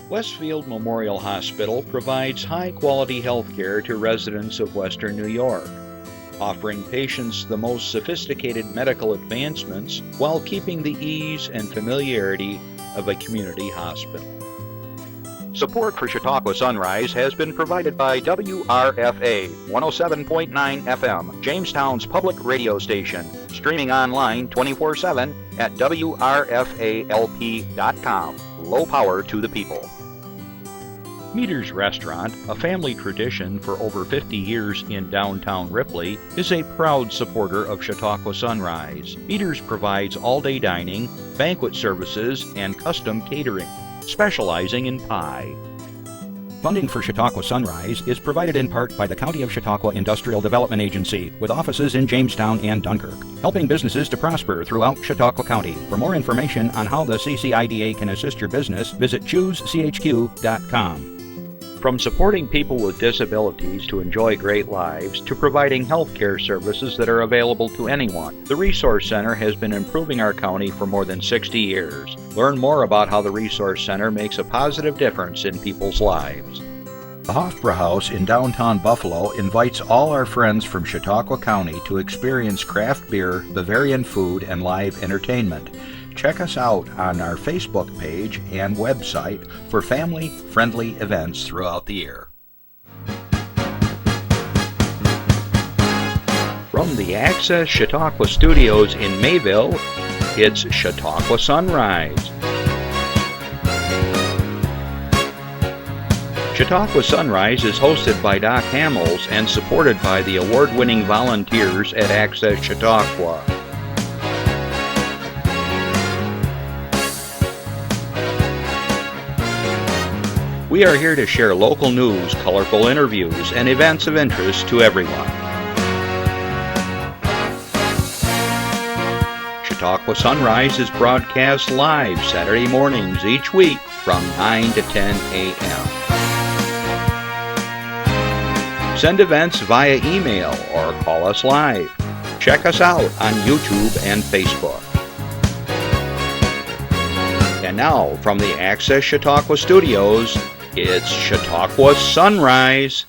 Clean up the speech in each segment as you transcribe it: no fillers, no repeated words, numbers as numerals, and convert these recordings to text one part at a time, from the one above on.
Westfield Memorial Hospital provides high-quality health care to residents of Western New York, offering patients the most sophisticated medical advancements while keeping the ease and familiarity of a community hospital. Support for Chautauqua Sunrise has been provided by WRFA 107.9 FM, Jamestown's public radio station, streaming online 24/7 at WRFALP.com. Low power to the people. Meter's Restaurant, a family tradition for over 50 years in downtown Ripley, is a proud supporter of Chautauqua Sunrise. Meter's provides all-day dining, banquet services, and custom catering, specializing in pie. Funding for Chautauqua Sunrise is provided in part by the County of Chautauqua Industrial Development Agency, with offices in Jamestown and Dunkirk, helping businesses to prosper throughout Chautauqua County. For more information on how the CCIDA can assist your business, visit choosechq.com. From supporting people with disabilities to enjoy great lives, to providing health care services that are available to anyone, the Resource Center has been improving our county for more than 60 years. Learn more about how the Resource Center makes a positive difference in people's lives. The Hofbräu House in downtown Buffalo invites all our friends from Chautauqua County to experience craft beer, Bavarian food, and live entertainment. Check us out on our Facebook page and website for family-friendly events throughout the year. From the Access Chautauqua Studios in Mayville, it's Chautauqua Sunrise. Chautauqua Sunrise is hosted by Doc Hamels and supported by the award-winning volunteers at Access Chautauqua. We are here to share local news, colorful interviews, and events of interest to everyone. Chautauqua Sunrise is broadcast live Saturday mornings each week from 9 to 10 a.m. Send events via email or call us live. Check us out on YouTube and Facebook. And now, from the Access Chautauqua Studios, it's Chautauqua Sunrise.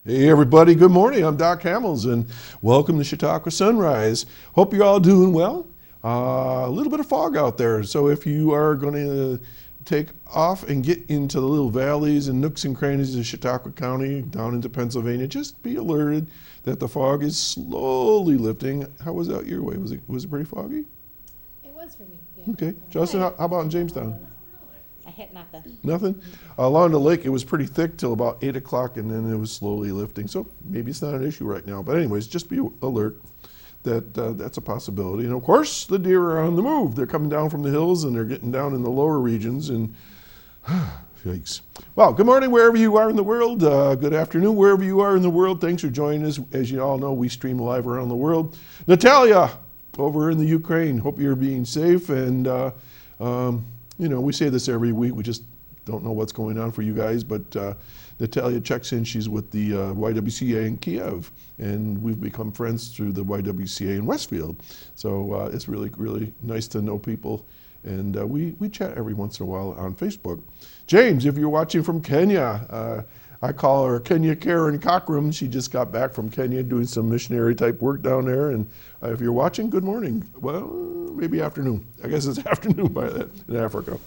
Hey everybody, good morning. I'm Doc Hamels and welcome to Chautauqua Sunrise. Hope you're all doing well. A little bit of fog out there, so if you are going to take off and get into the little valleys and nooks and crannies of Chautauqua County down into Pennsylvania, just be alerted that the fog is slowly lifting. How was out your way? Was it pretty foggy? It was for me, yeah. Okay. Justin, how about in Jamestown? I hit nothing. Nothing? Along the lake, it was pretty thick till about 8 o'clock, and then it was slowly lifting. So maybe it's not an issue right now. But anyways, just be alert that that's a possibility. And of course, the deer are on the move. They're coming down from the hills, and they're getting down in the lower regions. And yikes. Well, good morning wherever you are in the world. Good afternoon wherever you are in the world. Thanks for joining us. As you all know, we stream live around the world. Natalia, over in the Ukraine. Hope you're being safe. And you know, we say this every week. We just don't know what's going on for you guys. But Natalia checks in. She's with the YWCA in Kiev. And we've become friends through the YWCA in Westfield. So it's really, really nice to know people. And we chat every once in a while on Facebook. James, if you're watching from Kenya, I call her Kenya Karen Cockram. She just got back from Kenya doing some missionary type work down there. And if you're watching, good morning. Well, maybe afternoon. I guess it's afternoon by that in Africa.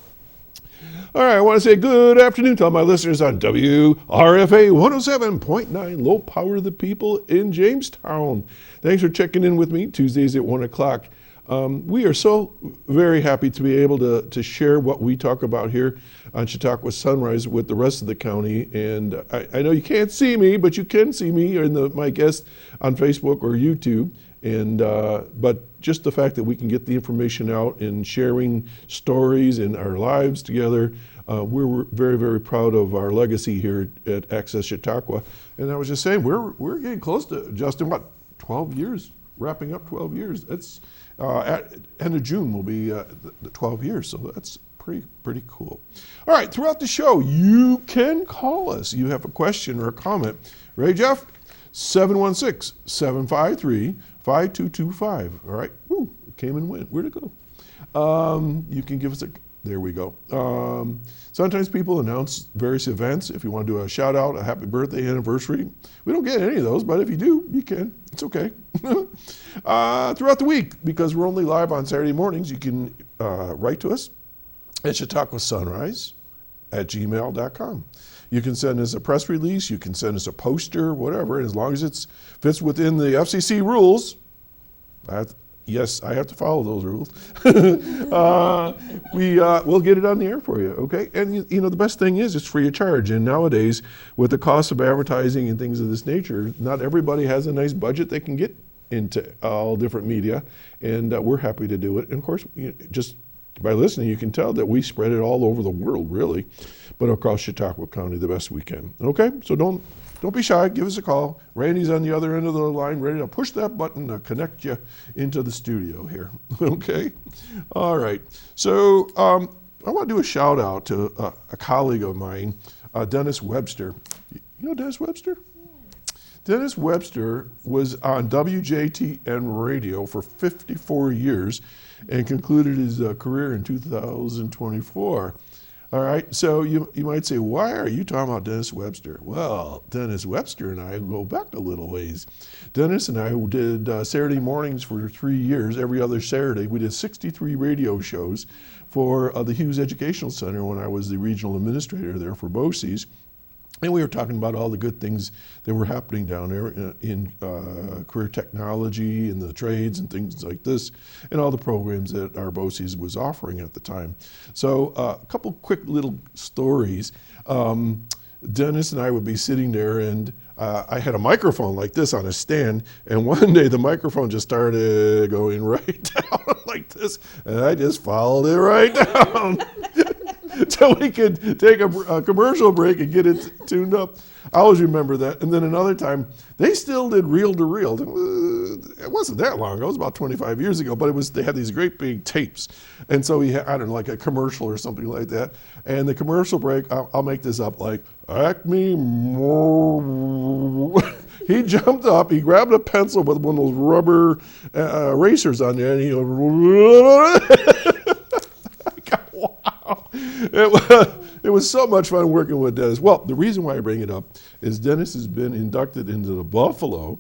All right, I want to say good afternoon to all my listeners on WRFA 107.9, low power to the people in Jamestown. Thanks for checking in with me Tuesdays at 1 o'clock. We are so very happy to be able to share what we talk about here on Chautauqua Sunrise with the rest of the county. And I know you can't see me, but you can see me and my guests on Facebook or YouTube. And but just the fact that we can get the information out and sharing stories and our lives together, we're very, very proud of our legacy here at Access Chautauqua. And I was just saying, we're getting close to, Justin, what, 12 years? Wrapping up 12 years. That's at end of June will be the 12 years, so that's pretty cool. All right, throughout the show, you can call us. You have a question or a comment. Right, Jeff? 716-753-5225. All right, woo, came and went. Where'd it go? You can give us There we go. Sometimes people announce various events. If you want to do a shout out, a happy birthday, anniversary, we don't get any of those, but if you do, you can. It's okay. Throughout the week, because we're only live on Saturday mornings, you can write to us at chautauquasunrise@gmail.com. You can send us a press release, you can send us a poster, whatever, and as long as it fits within the FCC rules, yes, I have to follow those rules. We'll get it on the air for you, okay? And you know, the best thing is it's free of charge. And nowadays, with the cost of advertising and things of this nature, not everybody has a nice budget they can get into all different media, and we're happy to do it. And of course, just by listening, you can tell that we spread it all over the world, really, but across Chautauqua County the best we can. Okay, so don't be shy. Give us a call. Randy's on the other end of the line, ready to push that button to connect you into the studio here. Okay, all right. So I want to do a shout out to a colleague of mine, Dennis Webster. You know Dennis Webster? Dennis Webster was on WJTN radio for 54 years and concluded his career in 2024. All right, so you might say, why are you talking about Dennis Webster? Well, Dennis Webster and I go back a little ways. Dennis and I did Saturday mornings for 3 years, every other Saturday. We did 63 radio shows for the Hughes Educational Center when I was the regional administrator there for BOCES. And we were talking about all the good things that were happening down there in career technology and the trades and things like this, and all the programs that our BOCES was offering at the time. So a couple quick little stories. Dennis and I would be sitting there, and I had a microphone like this on a stand, and one day the microphone just started going right down like this, and I just followed it right down. So we could take a commercial break and get it tuned up. I always remember that. And then another time, they still did reel to reel. It wasn't that long ago. It was about 25 years ago. But they had these great big tapes. And so we had, I don't know, like a commercial or something like that. And the commercial break, I'll make this up, like, Acme more. He jumped up, he grabbed a pencil with one of those rubber erasers on there, and he wow. It was so much fun working with Dennis. Well, the reason why I bring it up is Dennis has been inducted into the Buffalo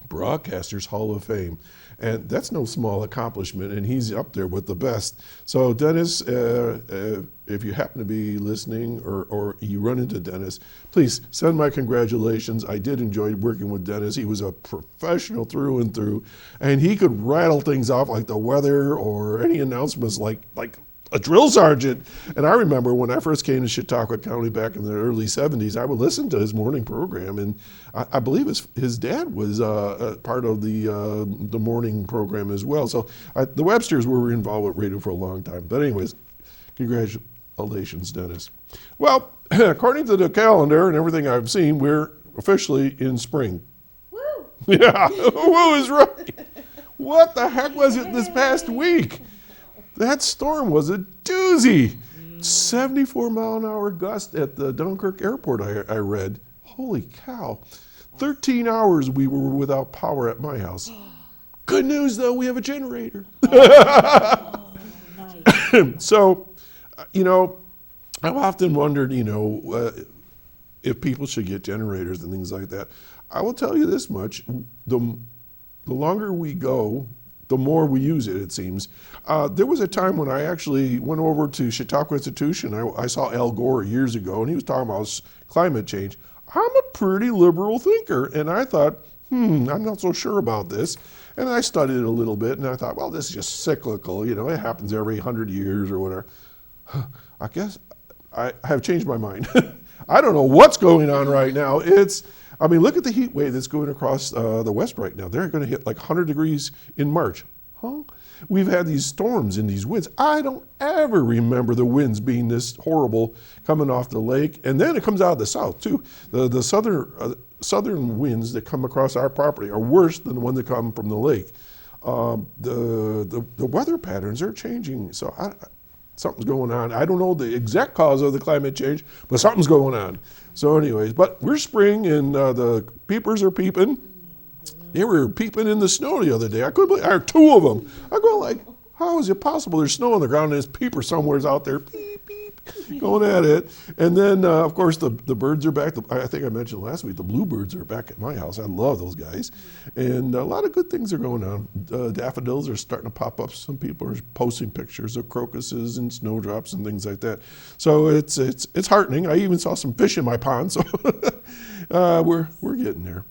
Broadcasters Hall of Fame. And that's no small accomplishment, and he's up there with the best. So Dennis, if you happen to be listening or you run into Dennis, please send my congratulations. I did enjoy working with Dennis. He was a professional through and through, and he could rattle things off like the weather or any announcements like a drill sergeant. And I remember when I first came to Chautauqua County back in the early 70s, I would listen to his morning program, and I believe his dad was part of the morning program as well. So the Websters were involved with radio for a long time. But anyways, congratulations, Dennis. Well, according to the calendar and everything I've seen, we're officially in spring. Woo! Yeah, woo is right. What the heck was it this past week? That storm was a doozy. 74-mile-an-hour gust at the Dunkirk airport, I read. Holy cow. 13 hours we were without power at my house. Good news, though, we have a generator. Oh, nice. So, I've often wondered, if people should get generators and things like that. I will tell you this much. The longer we go, the more we use it seems. There was a time when I actually went over to Chautauqua Institution. I saw Al Gore years ago, and he was talking about climate change. I'm a pretty liberal thinker, and I thought, I'm not so sure about this. And I studied it a little bit, and I thought, well, this is just cyclical. It happens every 100 years or whatever. I guess I have changed my mind. I don't know what's going on right now. Look at the heat wave that's going across the west right now. They're going to hit like 100 degrees in March. Huh? We've had these storms and these winds. I don't ever remember the winds being this horrible coming off the lake. And then it comes out of the south, too. The southern winds that come across our property are worse than the one that come from the lake. The weather patterns are changing. So something's going on. I don't know the exact cause of the climate change, but something's going on. So anyways, but we're spring, and the peepers are peeping. They were peeping in the snow the other day. I couldn't believe, two of them. I go like, How is it possible? There's snow on the ground and this peeper somewhere's out there, beep, beep, going at it. And then, of course, the birds are back. I think I mentioned last week, the bluebirds are back at my house. I love those guys. And a lot of good things are going on. Daffodils are starting to pop up. Some people are posting pictures of crocuses and snowdrops and things like that. So it's heartening. I even saw some fish in my pond, so we're getting there.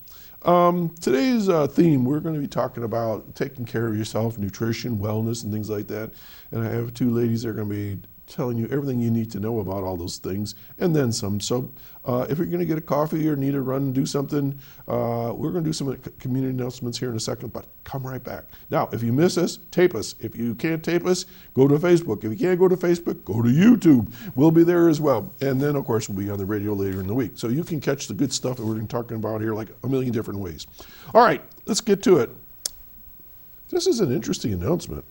Today's theme, we're going to be talking about taking care of yourself, nutrition, wellness, and things like that. And I have two ladies that are going to be telling you everything you need to know about all those things, and then some. So if you're going to get a coffee or need to run and do something, we're going to do some community announcements here in a second, but come right back. Now, if you miss us, tape us. If you can't tape us, go to Facebook. If you can't go to Facebook, go to YouTube. We'll be there as well. And then, of course, we'll be on the radio later in the week. So you can catch the good stuff that we're talking about here like a million different ways. All right, let's get to it. This is an interesting announcement.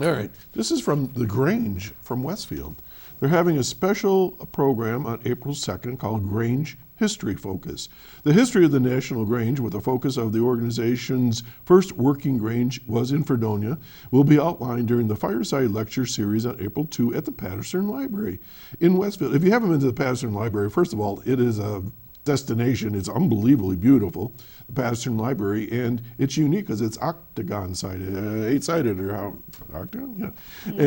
All right, this is from the Grange from Westfield. They're having a special program on April 2nd called Grange History Focus. The history of the National Grange, with a focus of the organization's first working grange was in Fredonia, will be outlined during the Fireside Lecture Series on April 2 at the Patterson Library in Westfield. If you haven't been to the Patterson Library, first of all, it is a destination. It's unbelievably beautiful, the Patterson Library, and it's unique because it's octagon-sided, 8-sided, or how, octagon? Yeah.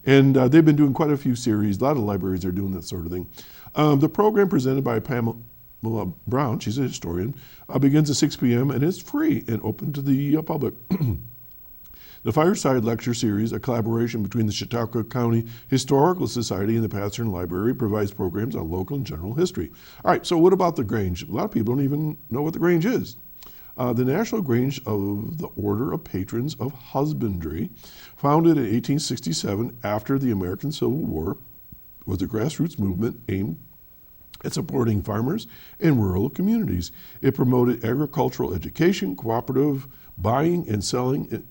And they've been doing quite a few series. A lot of libraries are doing that sort of thing. The program presented by Pamela Brown, she's a historian, begins at 6 p.m. and is free and open to the public. The Fireside Lecture Series, a collaboration between the Chautauqua County Historical Society and the Patterson Library, provides programs on local and general history. All right, so what about the Grange? A lot of people don't even know what the Grange is. The National Grange of the Order of Patrons of Husbandry, founded in 1867 after the American Civil War, was a grassroots movement aimed at supporting farmers and rural communities. It promoted agricultural education, cooperative buying and selling,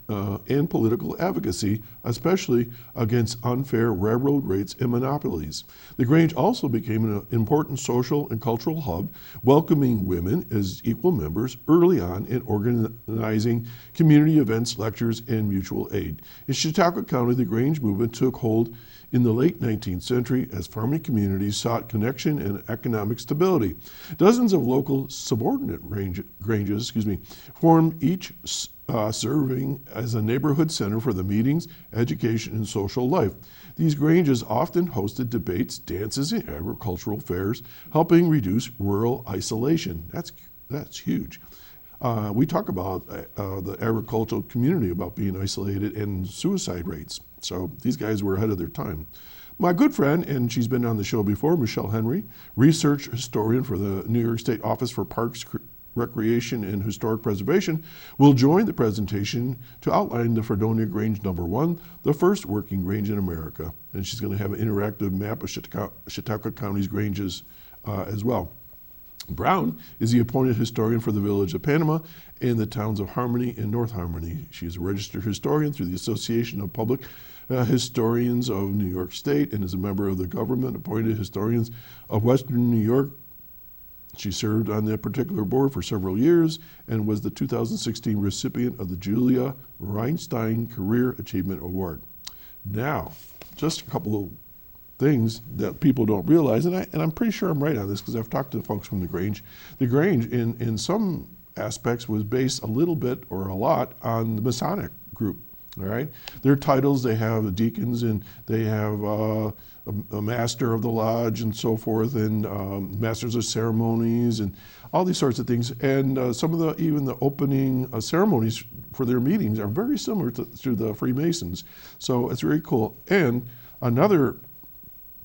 and political advocacy, especially against unfair railroad rates and monopolies. The Grange also became an important social and cultural hub, welcoming women as equal members early on and organizing community events, lectures, and mutual aid. In Chautauqua County, the Grange movement took hold in the late 19th century as farming communities sought connection and economic stability. Dozens of local subordinate granges formed, each serving as a neighborhood center for the meetings, education, and social life. These granges often hosted debates, dances, and agricultural fairs, helping reduce rural isolation. That's huge. We talk about the agricultural community about being isolated and suicide rates. So these guys were ahead of their time. My good friend, and she's been on the show before, Michelle Henry, research historian for the New York State Office for Parks, Recreation, and Historic Preservation, will join the presentation to outline the Fredonia Grange No. 1, the first working grange in America. And she's going to have an interactive map of Chautauqua County's granges as well. Brown is the appointed historian for the Village of Panama and the towns of Harmony and North Harmony. She is a registered historian through the Association of Public Historians of New York State and is a member of the government appointed historians of Western New York. She served on that particular board for several years and was the 2016 recipient of the Julia Reinstein Career Achievement Award. Now, just a couple of things that people don't realize, and I'm pretty sure I'm right on this because I've talked to folks from the Grange. The Grange, in some aspects, was based a little bit or a lot on the Masonic group. All right, their titles, they have deacons and they have a master of the lodge and so forth, and masters of ceremonies and all these sorts of things. And some of even the opening ceremonies for their meetings are very similar to the Freemasons. So it's very cool. And another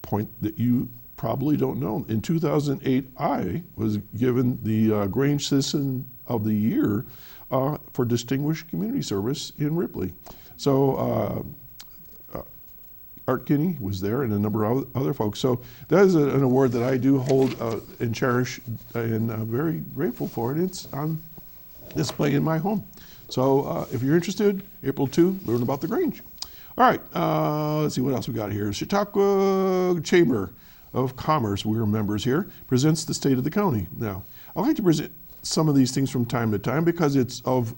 point that you probably don't know, in 2008, I was given the Grange Citizen of the Year for Distinguished Community Service in Ripley. So Art Kinney was there and a number of other folks. So that is an award that I do hold and cherish, and I'm very grateful for it. It's on display in my home. So if you're interested, April 2, learn about the Grange. All right, let's see what else we got here. Chautauqua Chamber of Commerce, we're members here, presents the state of the county. Now, I like to present some of these things from time to time because it's of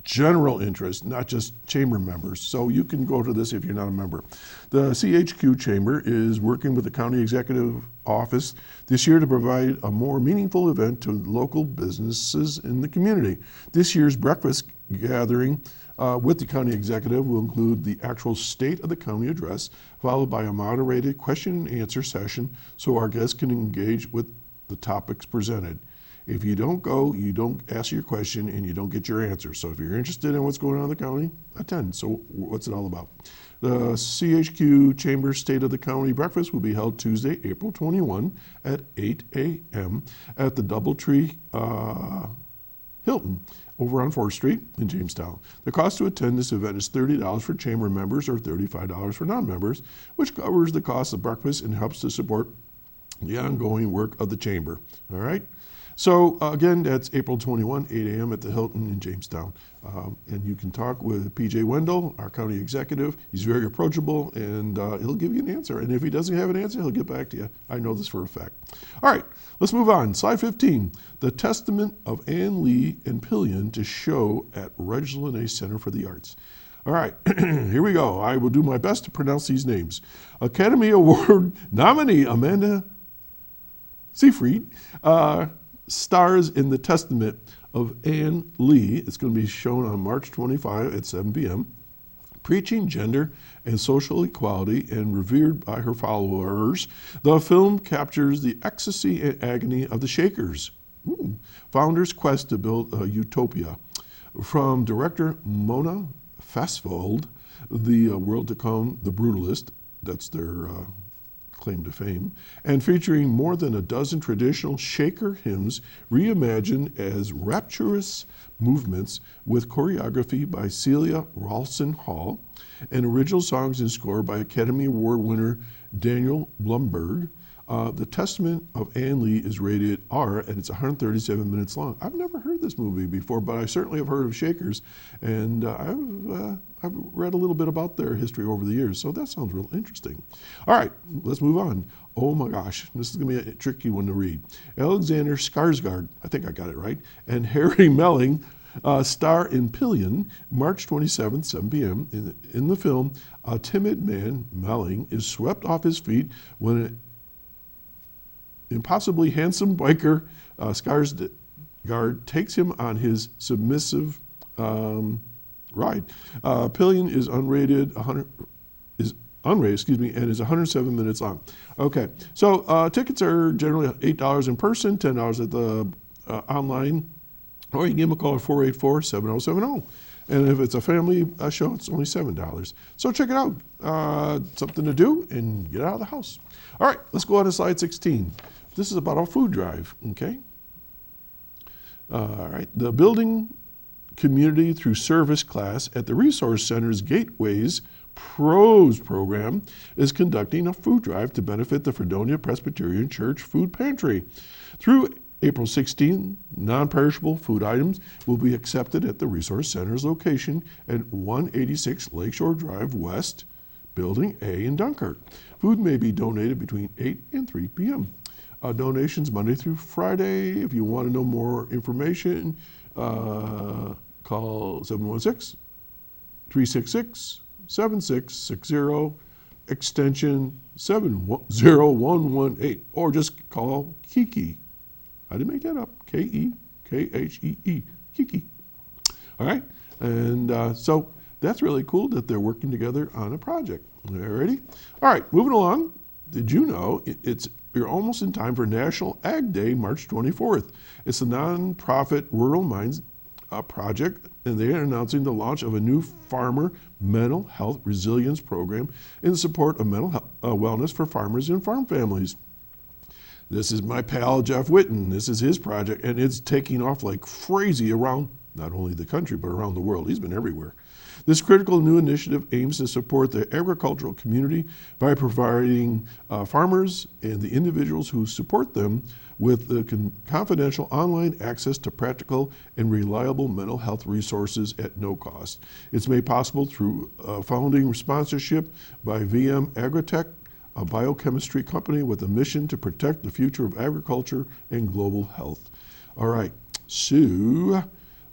general interest, not just chamber members. So you can go to this if you're not a member. The CHQ Chamber is working with the County Executive Office this year to provide a more meaningful event to local businesses in the community. This year's breakfast gathering with the County Executive will include the actual State of the County address, followed by a moderated question and answer session so our guests can engage with the topics presented. If you don't go, you don't ask your question and you don't get your answer. So if you're interested in what's going on in the county, attend. So what's it all about? The CHQ Chamber State of the County breakfast will be held Tuesday, April 21 at 8 a.m. at the Doubletree Hilton over on 4th Street in Jamestown. The cost to attend this event is $30 for chamber members or $35 for non-members, which covers the cost of breakfast and helps to support the ongoing work of the chamber. All right? So again, that's April 21, 8 a.m. at the Hilton in Jamestown. And you can talk with PJ Wendell, our county executive. He's very approachable and he'll give you an answer. And if he doesn't have an answer, he'll get back to you. I know this for a fact. All right, let's move on. Slide 15, The Testament of Ann Lee and Pillion to show at Reg Lene Center for the Arts. All right, here we go. I will do my best to pronounce these names. Academy Award nominee Amanda Seyfried stars in The Testament of Ann Lee. It's going to be shown on March 25 at 7 p.m. Preaching gender and social equality and revered by her followers, the film captures the ecstasy and agony of the Shakers, founders' quest to build a utopia. From director Mona Fasvold, The World to Come, The Brutalist, that's their claim to fame, and featuring more than a dozen traditional Shaker hymns reimagined as rapturous movements with choreography by Celia Ralston Hall and original songs and score by Academy Award winner Daniel Blumberg. The Testament of Ann Lee is rated R and it's 137 minutes long. I've never heard this movie before, but I certainly have heard of Shakers, and I've read a little bit about their history over the years, so that sounds real interesting. All right, let's move on. Oh my gosh, this is going to be a tricky one to read. Alexander Skarsgård, I think I got it right, and Harry Melling star in Pillion, March 27th, 7 p.m. In the film, a timid man, Melling, is swept off his feet when an impossibly handsome biker, Skarsgård, takes him on his submissive ride. Pillion is unrated, and is 107 minutes long. Okay, so tickets are generally $8 in person, $10 at the online, or you can give them a call at 484-7070. And if it's a family show, it's only $7. So check it out. Something to do and get out of the house. All right, let's go on to slide 16. This is about a food drive, okay? All right, the Building Community Through Service class at the Resource Center's Gateways Pros program is conducting a food drive to benefit the Fredonia Presbyterian Church Food Pantry. Through April 16, non-perishable food items will be accepted at the Resource Center's location at 186 Lakeshore Drive West, Building A in Dunkirk. Food may be donated between 8 and 3 p.m. Donations Monday through Friday. If you want to know more information, call 716-366-7660, extension 70118, or just call Kiki. I didn't make that up. K-E-K-H-E-E. Kiki. All right? And so that's really cool that they're working together on a project. All righty? All right, moving along. Did you know you're almost in time for National Ag Day, March 24th. It's a nonprofit Rural Minds project, and they are announcing the launch of a new farmer mental health resilience program in support of mental health, wellness for farmers and farm families. This is my pal Jeff Witten. This is his project, and it's taking off like crazy around not only the country, but around the world. He's been everywhere. This critical new initiative aims to support the agricultural community by providing farmers and the individuals who support them with the confidential online access to practical and reliable mental health resources at no cost. It's made possible through founding sponsorship by VM Agritech, a biochemistry company with a mission to protect the future of agriculture and global health. All right, so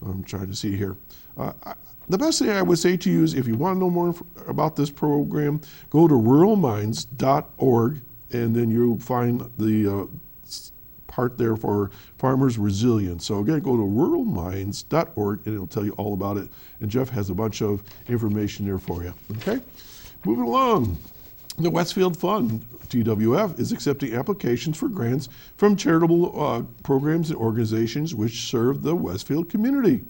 I'm trying to see here. The best thing I would say to you is if you want to know more about this program, go to ruralminds.org, and then you'll find the part there for farmers resilience. So again, go to ruralminds.org and it'll tell you all about it. And Jeff has a bunch of information there for you. Okay, moving along. The Westfield Fund, TWF, is accepting applications for grants from charitable programs and organizations which serve the Westfield community.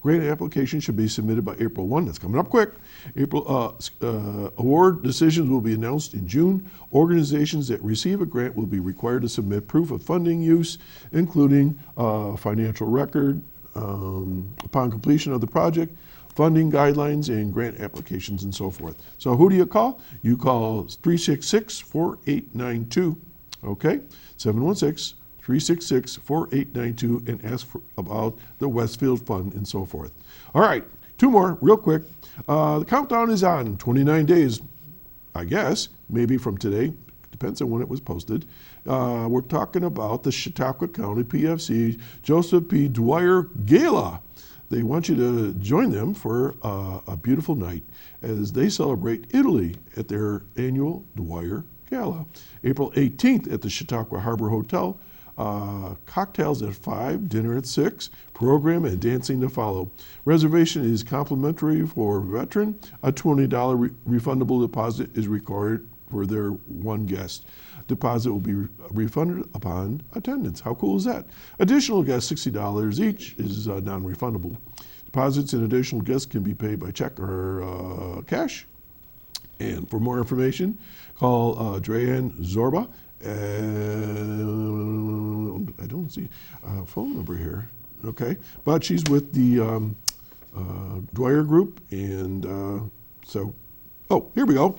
Grant applications should be submitted by April 1. That's coming up quick. Award decisions will be announced in June. Organizations that receive a grant will be required to submit proof of funding use, including financial record upon completion of the project, funding guidelines, and grant applications, and so forth. So who do you call? You call 366-4892, okay? 716-366-4892, and ask about the Westfield Fund and so forth. All right, two more real quick. The countdown is on, 29 days, I guess, maybe from today, depends on when it was posted. We're talking about the Chautauqua County PFC Joseph P. Dwyer Gala. They want you to join them for a beautiful night as they celebrate Italy at their annual Dwyer Gala. April 18th at the Chautauqua Harbor Hotel. Cocktails at 5, dinner at 6, program and dancing to follow. Reservation is complimentary for veteran. A $20 refundable deposit is required for their one guest. Deposit will be refunded upon attendance. How cool is that? Additional guests, $60 each, is non-refundable. Deposits and additional guests can be paid by check or cash. And for more information, call Drayan Zorba. And I don't see a phone number here. Okay, but she's with the Dwyer Group, and so, oh, here we go.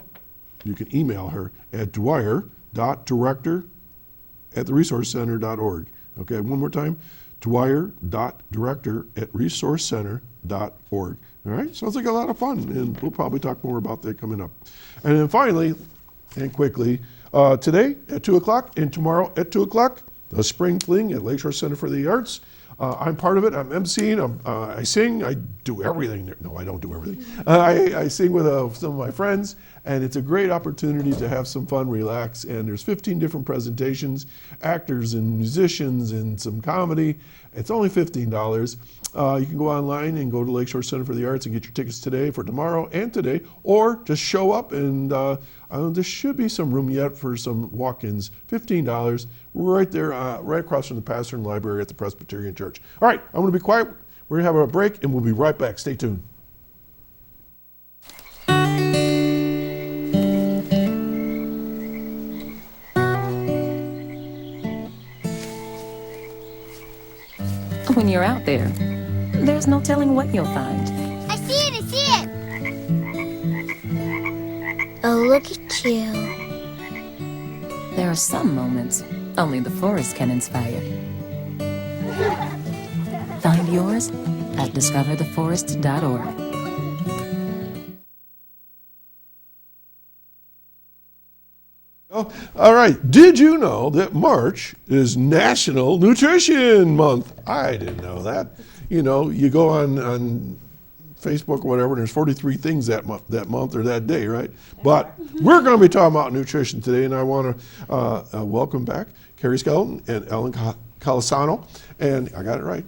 You can email her at dwyer.director@theresourcecenter.org. Okay, one more time, dwyer.director@resourcecenter.org. All right, sounds like a lot of fun, and we'll probably talk more about that coming up. And then finally, and quickly, today at 2 o'clock and tomorrow at 2 o'clock, the Spring Fling at Lakeshore Center for the Arts. I'm part of it. I'm emceeing. I sing. I do everything there. No, I don't do everything. I sing with some of my friends, and it's a great opportunity to have some fun, relax. And there's 15 different presentations, actors and musicians, and some comedy. It's only $15. You can go online and go to Lakeshore Center for the Arts and get your tickets today for tomorrow and today, or just show up and there should be some room yet for some walk-ins. $15 right there, right across from the pastor and library at the Presbyterian Church. All right, I'm going to be quiet. We're going to have a break and we'll be right back. Stay tuned. When you're out there, there's no telling what you'll find. I see it, I see it! Oh, look at you. There are some moments only the forest can inspire. Find yours at discovertheforest.org. All right, did you know that March is National Nutrition Month? I didn't know that. You know, you go on Facebook or whatever, and there's 43 things that month or that day, right? But we're going to be talking about nutrition today, and I want to welcome back Carrie Skelton and Ellen Colasuonno, and I got it right.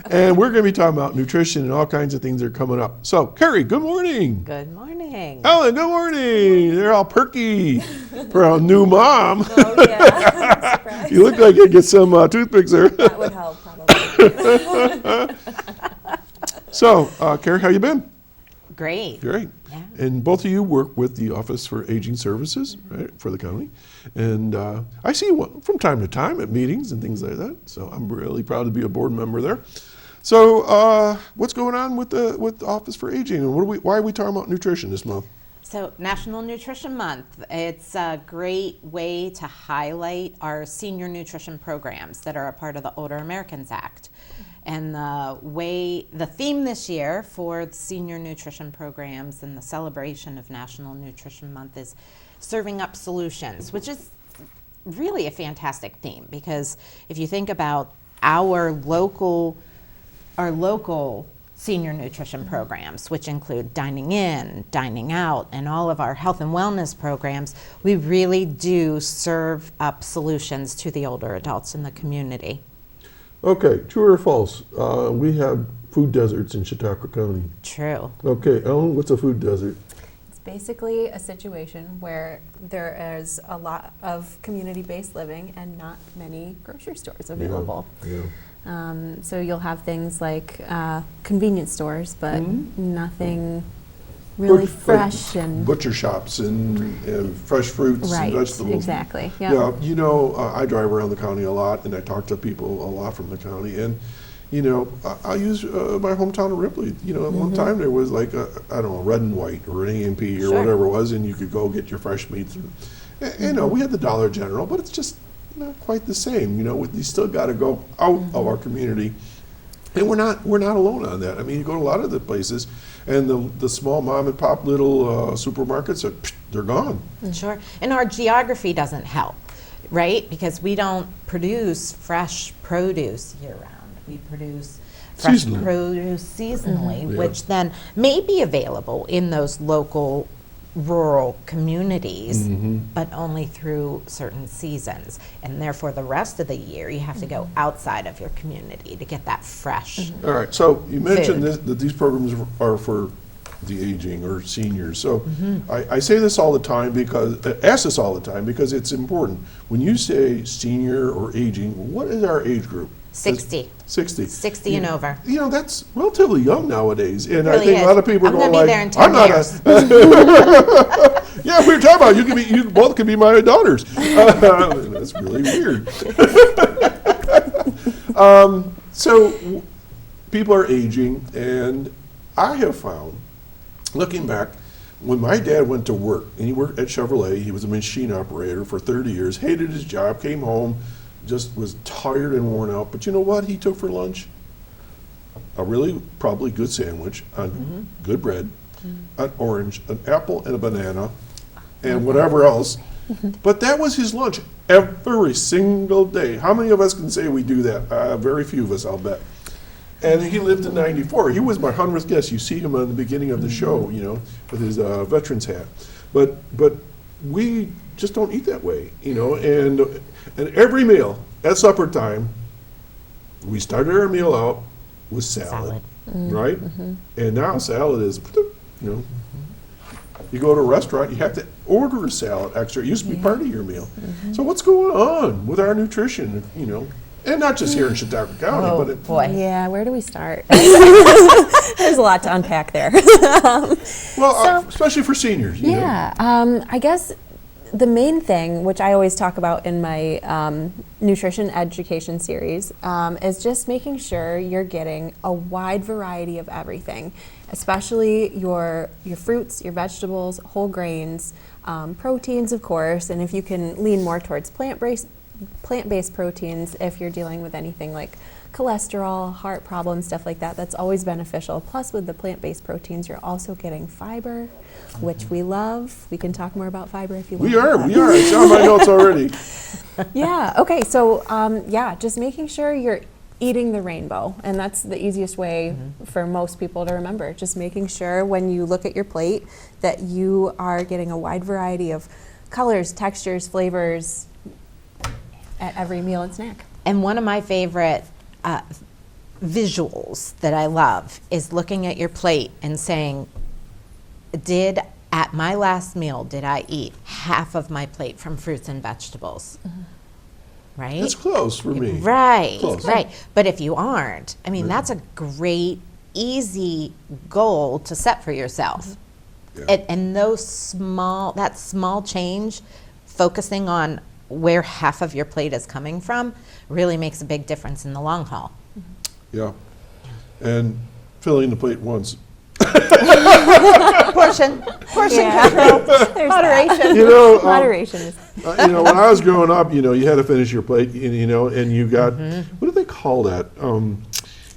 And we're going to be talking about nutrition and all kinds of things that are coming up. So, Carrie, good morning. Good morning. Ellen, good morning. They're all perky for a new mom. Oh, yeah. Surprise. You look like you get some toothpicks there. That would help, probably. So, Carrie, how you been? Great. Great. Yeah. And both of you work with the Office for Aging Services, right, for the county. And I see you from time to time at meetings and things like that. So I'm really proud to be a board member there. So what's going on with the Office for Aging, and why are we talking about nutrition this month? So National Nutrition Month, it's a great way to highlight our senior nutrition programs that are a part of the Older Americans Act. And the theme this year for the senior nutrition programs and the celebration of National Nutrition Month is serving up solutions, which is really a fantastic theme, because if you think about our local our local senior nutrition programs, which include dining in, dining out, and all of our health and wellness programs, we really do serve up solutions to the older adults in the community. Okay, true or false? We have food deserts in Chautauqua County. True. Okay, Ellen, what's a food desert? It's basically a situation where there is a lot of community-based living and not many grocery stores available. Yeah. So you'll have things like convenience stores, but nothing really fresh and butcher shops and fresh fruits right, and vegetables. exactly. Yep. Yeah, you know, I drive around the county a lot, and I talk to people a lot from the county, and you know, I use my hometown of Ripley. You know, at one time there was like I don't know, red and white or an A&P or whatever it was, and you could go get your fresh meats. And, you know, we had the Dollar General, but it's just not quite the same. You know, we still got to go out of our community, and we're not alone on that. I mean, you go to a lot of the places, and the small mom and pop little supermarkets they're gone. Sure. And our geography doesn't help, right? Because we don't produce fresh produce year round. We produce fresh produce seasonally, Yeah. which then may be available in those local rural communities, but only through certain seasons. And therefore, the rest of the year, you have to go outside of your community to get that fresh. All right, so you mentioned Food. that these programs are for the aging or seniors. So I say this all the time because, ask this all the time because it's important. When you say senior or aging, what is our age group? 60. 60. 60 and over. You know, that's relatively young nowadays. And I Really think is. a lot of people are I'm going gonna be like, there in 10 I'm not years. Yeah, we were talking about you both could be my daughters. That's really weird. So people are aging, and I have found, looking back, when my dad went to work, and he worked at Chevrolet, he was a machine operator for 30 years, hated his job, came home, just was tired and worn out. But you know what he took for lunch? A really probably good sandwich on good bread, an orange, an apple, and a banana, and whatever else. But that was his lunch every single day. How many of us can say we do that? Very few of us, I'll bet. And he lived to 94. He was my 100th guest. You see him on the beginning of the show, you know, with his veteran's hat. But we just don't eat that way, you know. And every meal at supper time, we started our meal out with salad. Right? And now salad is, you know, you go to a restaurant, you have to order a salad extra. It used to be part of your meal. So what's going on with our nutrition, you know? And not just here in Chautauqua County, Oh, but boy. Yeah, where do we start? There's a lot to unpack there. well, especially for seniors. You know? Yeah, I guess the main thing, which I always talk about in my nutrition education series, is just making sure you're getting a wide variety of everything, especially your fruits, your vegetables, whole grains, proteins, of course, and if you can lean more towards plant-based proteins if you're dealing with anything like cholesterol, heart problems, stuff like that, that's always beneficial. Plus with the plant-based proteins, you're also getting fiber, which we love. We can talk more about fiber if you want. We are. It's on my notes already. Yeah, okay, so yeah, just making sure you're eating the rainbow, and that's the easiest way for most people to remember. Just making sure when you look at your plate that you are getting a wide variety of colors, textures, flavors at every meal and snack. And one of my favorite visuals that I love is looking at your plate and saying, at my last meal, did I eat half of my plate from fruits and vegetables? Right? That's close for me. Right, Close. right. But if you aren't, I mean, that's a great, easy goal to set for yourself. Yeah. And that small change, focusing on where half of your plate is coming from, really makes a big difference in the long haul. Yeah. And filling the plate once. Portion Yeah. control. There's Moderation. You know, Moderation is you know, when I was growing up, you know, you had to finish your plate, and, you know, and you got, what do they call that?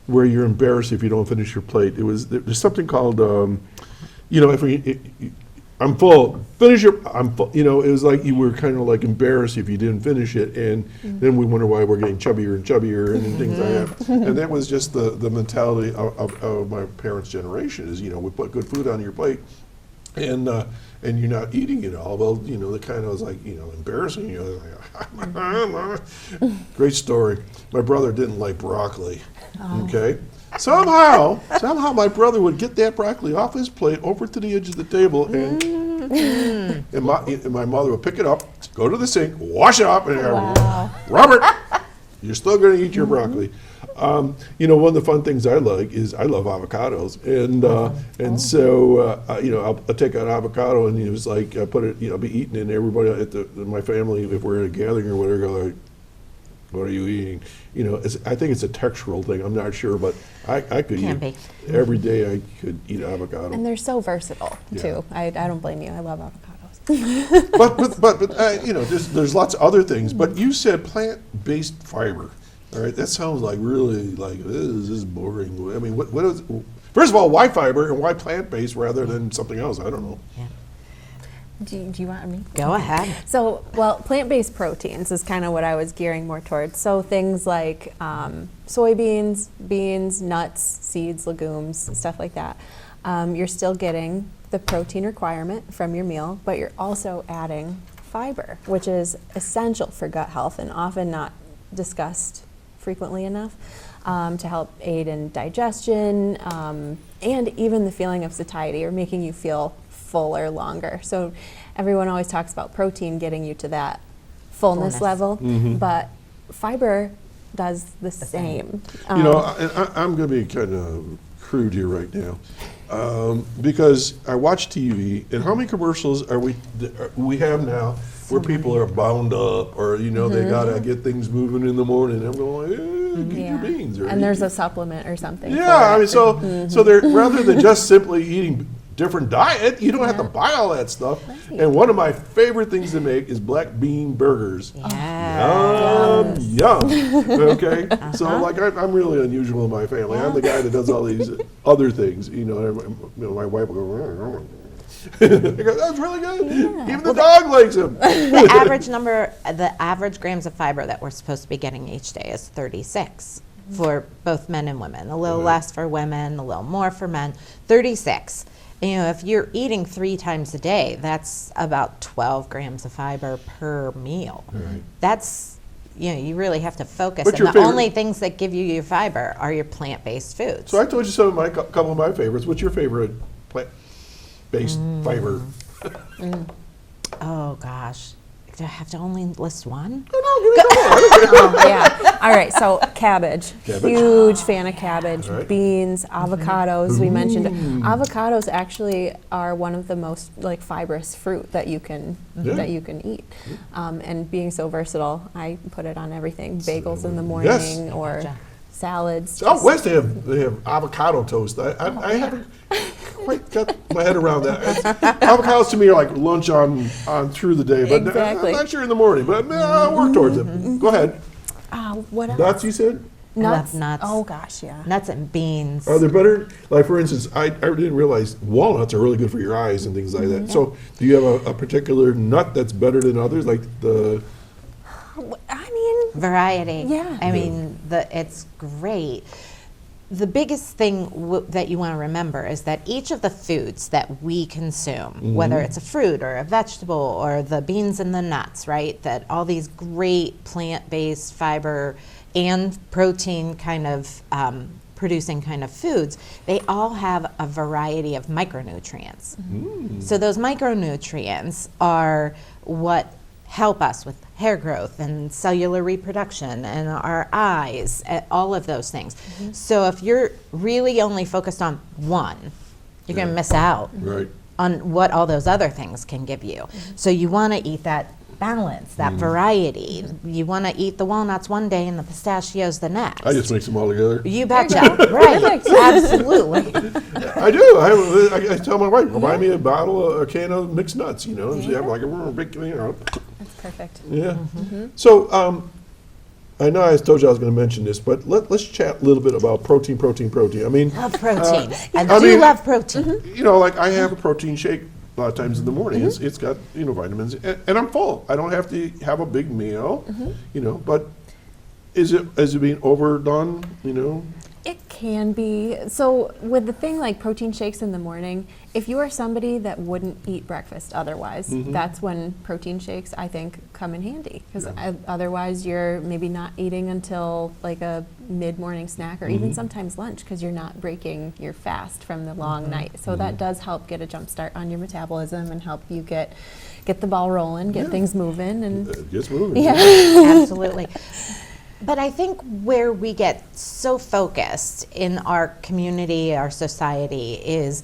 Where you're embarrassed if you don't finish your plate. There's something called, you know, I'm full. Finish your. I'm full. You know, it was like you were kind of like embarrassed if you didn't finish it, and then we wonder why we're getting chubbier and chubbier and things like that. And that was just the mentality of my parents' generation. Is, you know, we put good food on your plate, and you're not eating it all. Well, you know, the kind of was like, you know, embarrassing. You know, great story. My brother didn't like broccoli. Okay. Somehow my brother would get that broccoli off his plate over to the edge of the table, and my mother would pick it up, go to the sink, wash it up, and Robert, you're still going to eat your broccoli. You know, one of the fun things I like is I love avocados, and so you know, I'll take an avocado and it was like I put it, you know, be eating, and everybody at my family, if we're at a gathering or whatever, go like, what are you eating? You know, I think it's a textural thing. I'm not sure, but I could eat every day. I could eat avocado. And they're so versatile too. I don't blame you. I love avocados. but you know, there's lots of other things. But you said plant-based fiber. All right, that sounds like really like this is boring. I mean, what is? First of all, why fiber and why plant-based rather than something else? I don't know. Yeah. Do you want me? Go ahead. So, well, plant-based proteins is kind of what I was gearing more towards. So things like soybeans, beans, nuts, seeds, legumes, stuff like that. You're still getting the protein requirement from your meal, but you're also adding fiber, which is essential for gut health and often not discussed frequently enough, to help aid in digestion and even the feeling of satiety or making you feel fuller longer. So everyone always talks about protein getting you to that fullness level, but fiber does the same. You know, I'm going to be kind of crude here right now, because I watch TV, and how many commercials are we have now where people are bound up, or you know, they gotta get things moving in the morning. I'm going, get your beans, or and there's a supplement or something. Yeah, I mean, so they're rather than just simply eating different diet, you don't have to buy all that stuff. Right. And one of my favorite things to make is black bean burgers. Yum. Okay, so like I'm really unusual in my family. I'm the guy that does all these other things. You know, my wife will go, I go, that's really good. Even the dog likes them. The average grams of fiber that we're supposed to be getting each day is 36 for both men and women. A little less for women, a little more for men. 36. You know, if you're eating 3 times a day, that's about 12 grams of fiber per meal. Right. That's, you know, you really have to focus. And the only things that give you your fiber are your plant-based foods. So I told you some of couple of my favorites. What's your favorite plant-based fiber? Oh gosh, do I have to only list one? Yeah. All right. So cabbage. Huge fan of cabbage. Right. Beans, avocados. We mentioned avocados actually are one of the most like fibrous fruit that you can eat. And being so versatile, I put it on everything. Bagels in the morning or salads. Out west they have avocado toast. I haven't quite got my head around that. Avocados to me are like lunch on through the day, but exactly. I'm not sure in the morning. But I'll work towards it. Go ahead. What else? Nuts, you said? Nuts. Nuts. Oh gosh, yeah. Nuts and beans. Are they better? Like for instance, I didn't realize walnuts are really good for your eyes and things like that. So do you have a particular nut that's better than others? Like variety. Yeah. I mean, it's great. The biggest thing that you want to remember is that each of the foods that we consume, whether it's a fruit or a vegetable or the beans and the nuts, right, that all these great plant-based fiber and protein kind of producing kind of foods, they all have a variety of micronutrients. So those micronutrients are what help us with hair growth and cellular reproduction and our eyes, all of those things. So if you're really only focused on one, you're going to miss out on what all those other things can give you. So you want to eat that balance, that variety. You want to eat the walnuts one day and the pistachios the next. I just mix them all together. You betcha. Right. Absolutely. I do. I tell my wife, buy me a can of mixed nuts, you know, and she have like a big, you know. That's perfect. Yeah. So I know I told you I was going to mention this, but let's chat a little bit about protein. I mean, Love protein. I do love protein. You know, like I have a protein shake a lot of times in the morning. It's got, you know, vitamins, and I'm full. I don't have to have a big meal, you know, but is it being overdone, you know? It can be. So with the thing like protein shakes in the morning, if you are somebody that wouldn't eat breakfast otherwise, that's when protein shakes, I think, come in handy. Because otherwise you're maybe not eating until like a mid-morning snack or even sometimes lunch, because you're not breaking your fast from the long night. So that does help get a jump start on your metabolism and help you get the ball rolling, get things moving. And It gets moving. Absolutely. But I think where we get so focused in our community, our society, is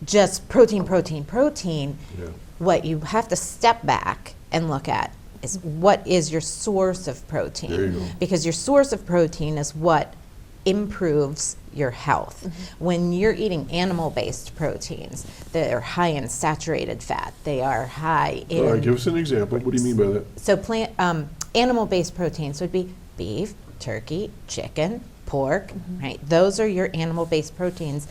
just protein, protein, protein. Yeah. What you have to step back and look at is what is your source of protein. There you go. Because your source of protein is what improves your health. When you're eating animal-based proteins, they're high in saturated fat. They are high in... All right, give us an example. What do you mean by that? So animal-based proteins would be beef, turkey, chicken, pork, right? Those are your animal-based proteins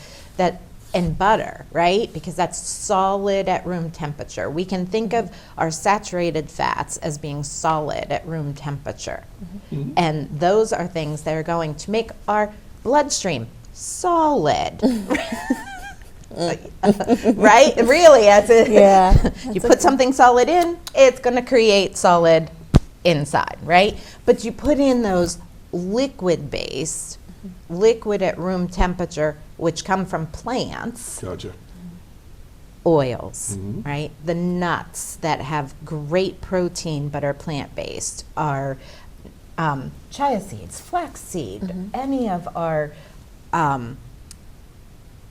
and butter, right? Because that's solid at room temperature. We can think of our saturated fats as being solid at room temperature. And those are things that are going to make our bloodstream solid. Right? Really, you put something solid in, it's going to create solid inside, right? But you put in those liquid-based, liquid at room temperature, which come from plants, Gotcha. oils, right? The nuts that have great protein but are plant-based are chia seeds, flaxseed, any of our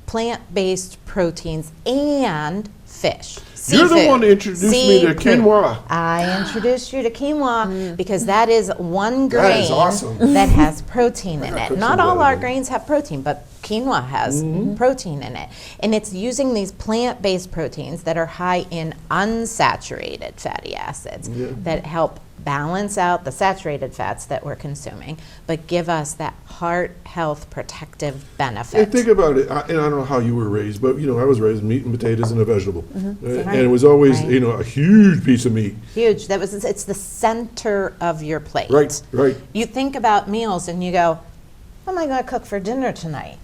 plant-based proteins, and fish. You're the Seafood, one that introduced me to seafood. quinoa. I introduced you to quinoa because that is one grain That is awesome. that has protein in gotta it. cook Not some all of that our again. grains have protein, but quinoa has protein in it. And it's using these plant-based proteins that are high in unsaturated fatty acids that help balance out the saturated fats that we're consuming, but give us that heart health protective benefit. And think about it, and I don't know how you were raised, but, you know, I was raised meat and potatoes and a vegetable. And it was always, Right. you know, a huge piece of meat. Huge. It's the center of your plate. Right, right. You think about meals and you go, what am I going to cook for dinner tonight?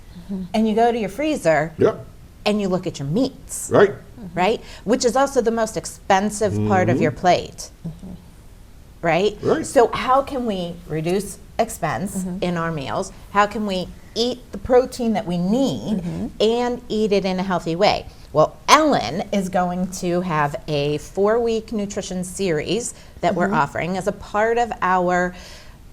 And you go to your freezer Yep, and you look at your meats, right. right? Which is also the most expensive part of your plate, right? Right. So how can we reduce expense in our meals? How can we eat the protein that we need and eat it in a healthy way? Well, Ellen is going to have a 4-week nutrition series that we're offering as a part of our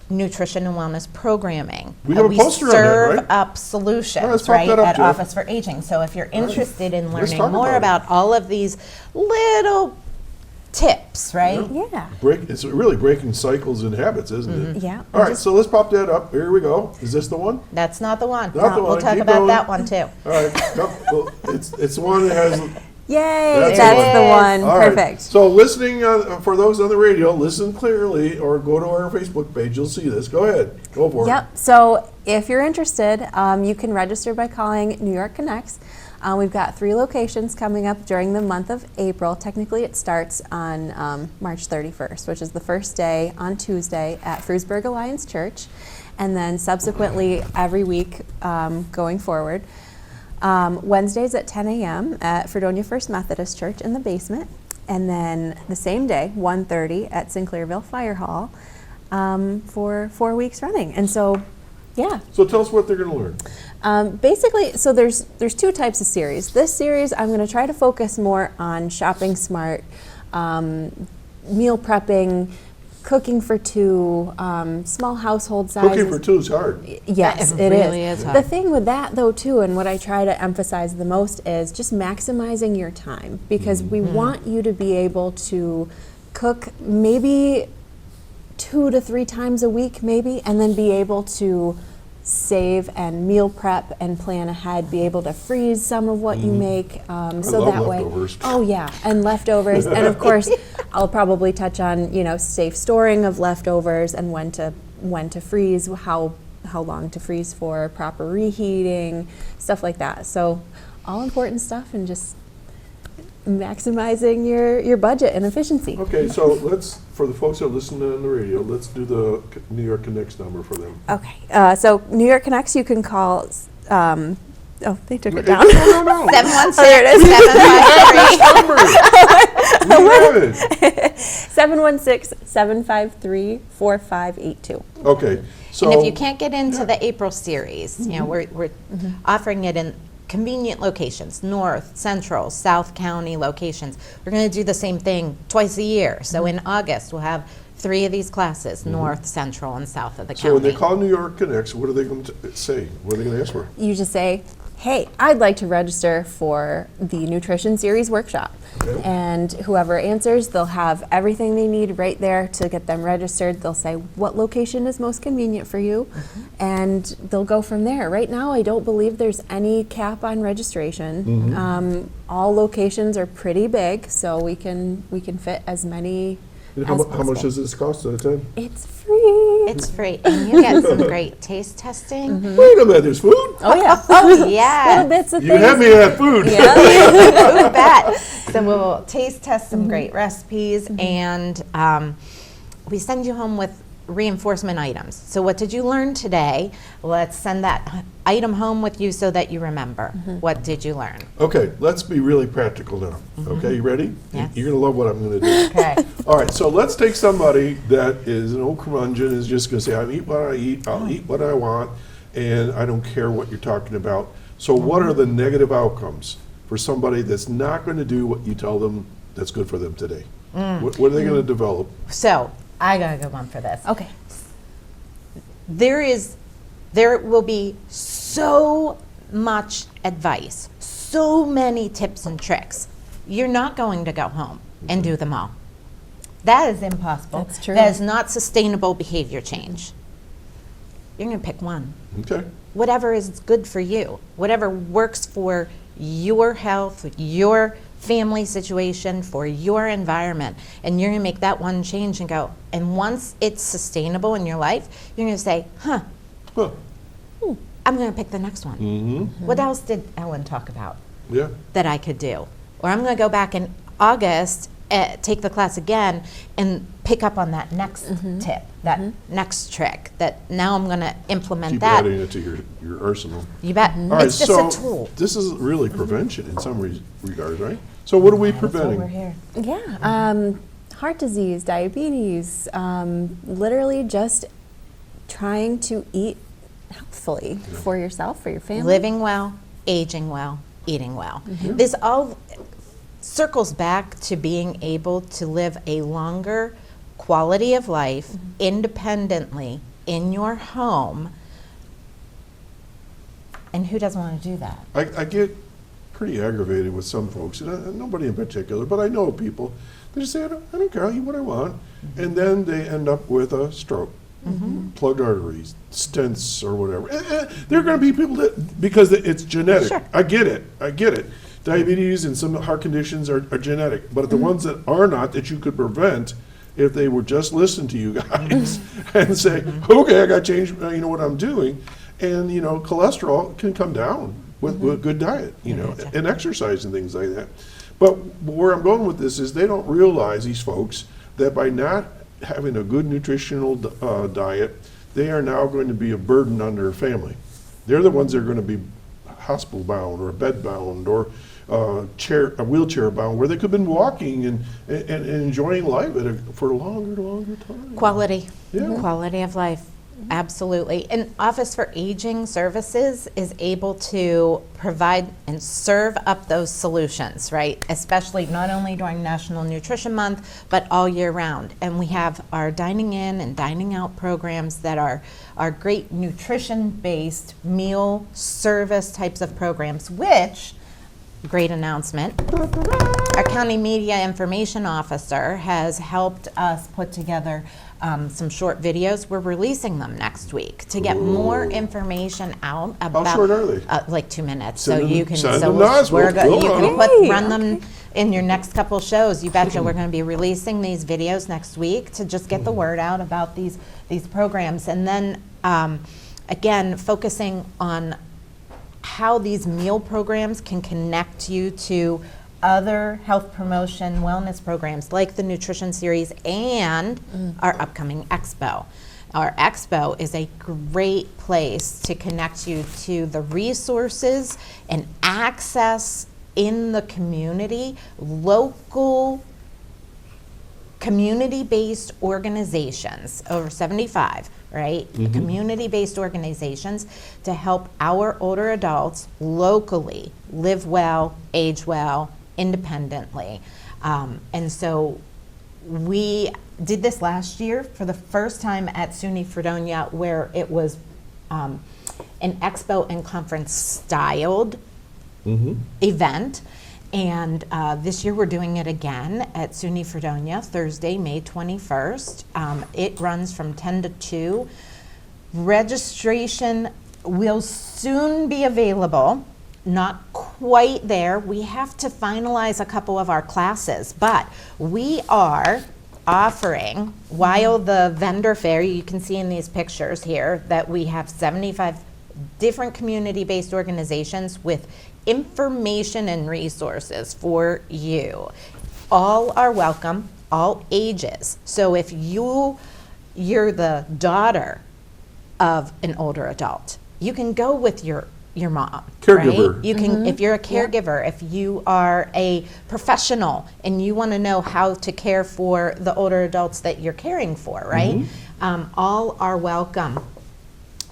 nutrition and wellness programming. We have a poster on that, serve right? up solutions, Let's pop right, that up, at Jeff. Office for Aging. So if you're interested in Let's learning talk more about it. about all of these little tips, right? yeah. It's really breaking cycles and habits, isn't it? Yeah. All right, so let's pop that up. Here we go. Is this the one? That's not the one. Not the We'll one. talk Keep about going. that one too. All right, nope, well, it's the one that has. Yay! That's That's, the the one. one. All right, Perfect. so listening, for those on the radio, listen clearly or go to our Facebook page. You'll see this. Go ahead. Go for it. Yep. So if you're interested, you can register by calling New York Connects. We've got 3 locations coming up during the month of April. Technically, it starts on March 31st, which is the first day on Tuesday at Frewsburg Alliance Church, and then subsequently every week going forward. Wednesdays at 10 a.m. at Fredonia First Methodist Church in the basement, and then the same day, 1:30 at Sinclairville Fire Hall for 4 weeks running. And so, yeah. So tell us what they're going to learn. Basically, so there's 2 types of series. This series, I'm going to try to focus more on shopping smart, meal prepping, cooking for 2, small household sizes. Cooking for 2 is hard. Yes, It it really is. is The hard. thing with that, though, too, and what I try to emphasize the most is just maximizing your time, because we want you to be able to cook maybe 2 to 3 times a week, maybe, and then be able to save and meal prep and plan ahead, be able to freeze some of what you make, so love that way. leftovers. Oh yeah, and leftovers, and of course, I'll probably touch on safe storing of leftovers and when to freeze, how long to freeze for, proper reheating, stuff like that. So all important stuff, and just maximizing your budget and efficiency. Okay, so let's, for the folks that are listening on the radio, let's do the New York Connects number for them. Okay, so New York Connects, you can call, oh, they took it down. No. 716 Oh, there it is. 753. Number. We have it. 716-753-4582. Okay, so. And if you can't get into the April series, you know, we're offering it in convenient locations, North, Central, South County locations. We're going to do the same thing twice a year. So in August, we'll have 3 of these classes, North, Central, and South of the So when county. they call New York Connects, what are they going to say? What are they going to ask for? You just say, hey, I'd like to register for the Nutrition Series workshop. Okay. And whoever answers, they'll have everything they need right there to get them registered. They'll say what location is most convenient for you, and they'll go from there. Right now, I don't believe there's any cap on registration. All locations are pretty big, so we can fit as many And as how possible. much does this cost at a time? It's free. It's free, and you get some great taste testing. Wait a minute, there's food? Oh yeah. Oh Yeah. Little bits of You things. had me at food. You bet. So we'll taste test some great recipes, and we send you home with reinforcement items. So what did you learn today? Let's send that item home with you so that you remember. What did you learn? Okay, let's be really practical now. Okay, you ready? Yes. You're going to love what I'm going to do. Okay. All right, so let's take somebody that is an old curmudgeon, is just going to say, I eat what I eat, I'll eat what I want, and I don't care what you're talking about. So what are the negative outcomes for somebody that's not going to do what you tell them that's good for them today? What are they going to develop? So I got a good one for this. Okay. There will be so much advice, so many tips and tricks. You're not going to go home and do them all. That is impossible. That's true. That is not sustainable behavior change. You're going to pick one. Okay, Whatever is good for you, whatever works for your health, your family situation, for your environment. And you're going to make that one change and go. And once it's sustainable in your life, you're going to say, huh, I'm going to pick the next one. What else did Ellen talk about yeah. that I could do? Or I'm going to go back in August, take the class again, and pick up on that next tip, that next trick, that now I'm going to implement Keep that. adding it to your arsenal. You bet. All right, It's just so a tool. this is really prevention in some regards, right? So what are we That's why we're preventing? here. Yeah, heart disease, diabetes, literally just trying to eat healthfully for yourself, for your family. Living well, aging well, eating well. This all circles back to being able to live a longer quality of life independently in your home. And who doesn't want to do that? I get pretty aggravated with some folks, and nobody in particular, but I know people. They just say, I don't care, I'll eat what I want. And then they end up with a stroke, plugged arteries, stents, or whatever. There are going to be people that, because it's genetic. Sure. I get it. Diabetes and some heart conditions are genetic, but the ones that are not, that you could prevent, if they would just listen to you guys and say, okay, I got to change, what I'm doing. And, cholesterol can come down with a good diet, and exercise and things like that. But where I'm going with this is they don't realize, these folks, that by not having a good nutritional diet, they are now going to be a burden on their family. They're the ones that are going to be hospital bound or bed bound or wheelchair bound, where they could have been walking and enjoying life for a longer time. Quality. Yeah. Quality of life. Absolutely. And Office for Aging Services is able to provide and serve up those solutions, right? Especially not only during National Nutrition Month, but all year round. And we have our dining in and dining out programs that are great nutrition-based meal service types of programs, which, great announcement, our County Media Information Officer has helped us put together some short videos. We're releasing them next week to get more information out about. How short are they? Like 2 minutes, Send so them- you can. send So them to us. we're We'll you run can them. run them in your next couple shows. You betcha. We're going to be releasing these videos next week to just get the word out about these programs, and then again focusing on how these meal programs can connect you to other health promotion wellness programs like the nutrition series and our upcoming expo. Our expo is a great place to connect you to the resources and access in the community, local community-based organizations, over 75, right? Community-based organizations to help our older adults locally live well, age well, independently. And so we did this last year for the first time at SUNY Fredonia, where it was an expo and conference styled event. And this year we're doing it again at SUNY Fredonia, Thursday, May 21st. It runs from 10 to 2. Registration will soon be available. Not quite there. We have to finalize a couple of our classes, but we are offering, while the vendor fair, you can see in these pictures here that we have 75 different community-based organizations with information and resources for you. All are welcome, all ages. So if you're the daughter of an older adult, you can go with your mom. Caregiver. Right? You can, if you're a caregiver, if you are a professional and you want to know how to care for the older adults that you're caring for, right? All are welcome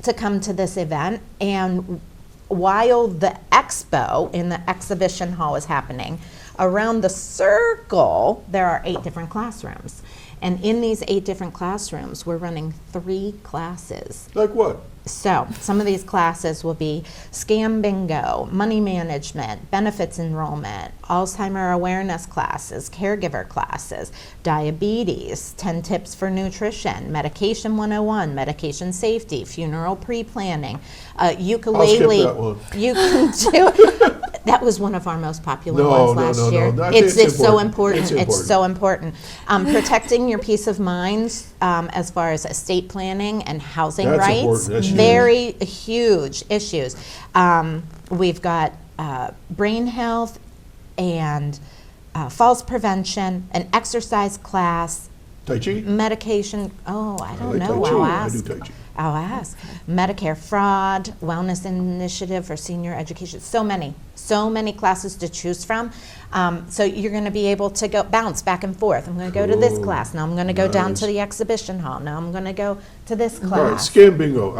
to come to this event. And while the expo in the exhibition hall is happening, around the circle, there are 8 different classrooms. And in these 8 different classrooms, we're running 3 classes. Like what? So some of these classes will be scam bingo, money management, benefits enrollment, Alzheimer awareness classes, caregiver classes, diabetes, 10 tips for nutrition, medication 101, medication safety, funeral pre-planning, ukulele. I'll skip that one. You can do. That was one of our most popular ones last year. No. I think It's so important. It's It's so important. Protecting your peace of mind as far as estate planning and housing That's rights. important. That's huge. Very huge issues. We've got brain health and falls prevention, an exercise class, Tai Chi? medication. Oh, I don't like know. Tai Chi. I'll I ask. do Tai Chi. I'll ask. Medicare fraud, wellness initiative for senior education. So many classes to choose from. So you're going to be able to go bounce back and forth. I'm going to go to this Cool. class. Now I'm going to go down to Nice. the exhibition hall. Now I'm going to go to this All right, class. scam bingo.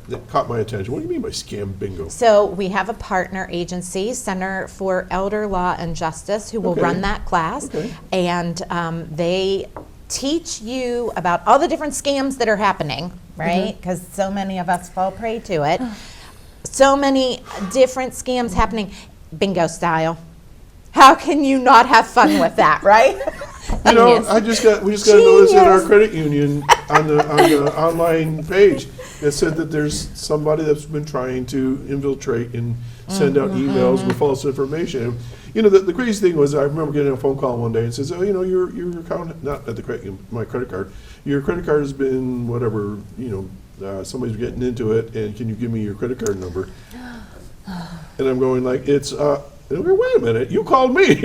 That caught my attention. What do you mean by scam bingo? So we have a partner agency, Center for Elder Law and Justice, who will Okay. run that class. Okay. And they teach you about all the different scams that are happening, right? Because so many of us fall prey to it. So many different scams happening, bingo style. How can you not have fun with that, right? You know, Genius. we just got a notice at our Genius. credit union on the online page that said that there's somebody that's been trying to infiltrate and send out emails with false information. You know, the crazy thing was, I remember getting a phone call one day and says, oh, you know, your account, not at the my credit card, your credit card has been whatever, you know, somebody's getting into it, and can you give me your credit card number? And I'm going like, it's, and I'm going, wait a minute, you called me.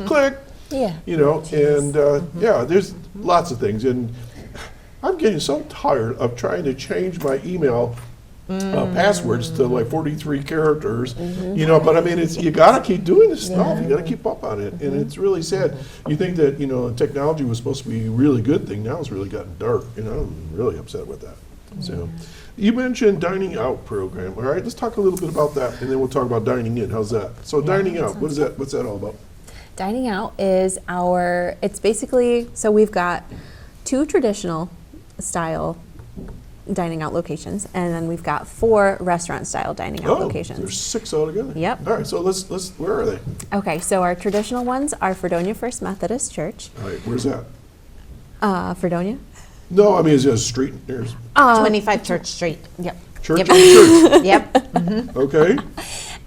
Click. Yeah. You know, and yeah, there's lots of things, and I'm getting so tired of trying to change my email passwords to like 43 characters, you know, but I mean, it's, you gotta keep doing this stuff, you gotta keep up on it, and it's really sad. You think that, you know, technology was supposed to be a really good thing, now it's really gotten dark, and I'm really upset with that. So, you mentioned dining out program, all right, let's talk a little bit about that, and then we'll talk about dining in, how's that? So dining out, what's that all about? Dining out is it's basically, so we've got 2 traditional style dining out locations, and then we've got 4 restaurant style dining out Oh, locations. there's 6 altogether? Yep. All right, so let's, where are they? Okay, so our traditional ones are Fredonia First Methodist Church. All right, where's that? Fredonia. No, I mean, is it a street? There's 25 Church Street. Yep. church, Yep. church, Yep. okay?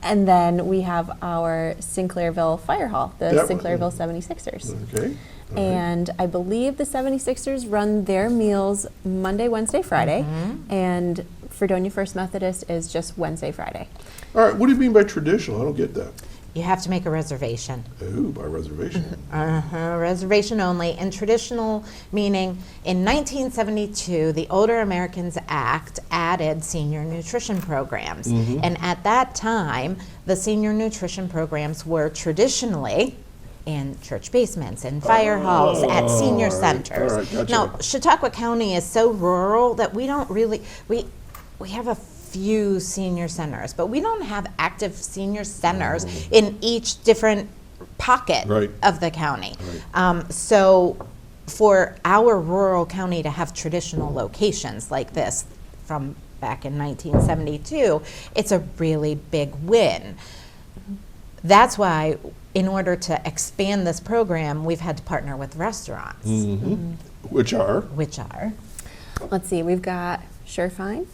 And then we have our Sinclairville Fire Hall, the Yep. Sinclairville 76ers. Okay. all right. And I believe the 76ers run their meals Monday, Wednesday, Friday, and Fredonia First Methodist is just Wednesday, Friday. All right, what do you mean by traditional? I don't get that. You have to make a reservation. Ooh, by reservation. Reservation only. And traditional meaning in 1972, the Older Americans Act added senior nutrition programs. And at that time, the senior nutrition programs were traditionally in church basements and fire halls at senior centers. All right, gotcha. Now, Chautauqua County is so rural that we don't really, we have a few senior centers, but we don't have active senior centers in each different pocket Right. of the county. So for our rural county to have traditional locations like this from back in 1972, it's a really big win. That's why in order to expand this program, we've had to partner with restaurants, Which are? which are Let's see, we've got Surefine,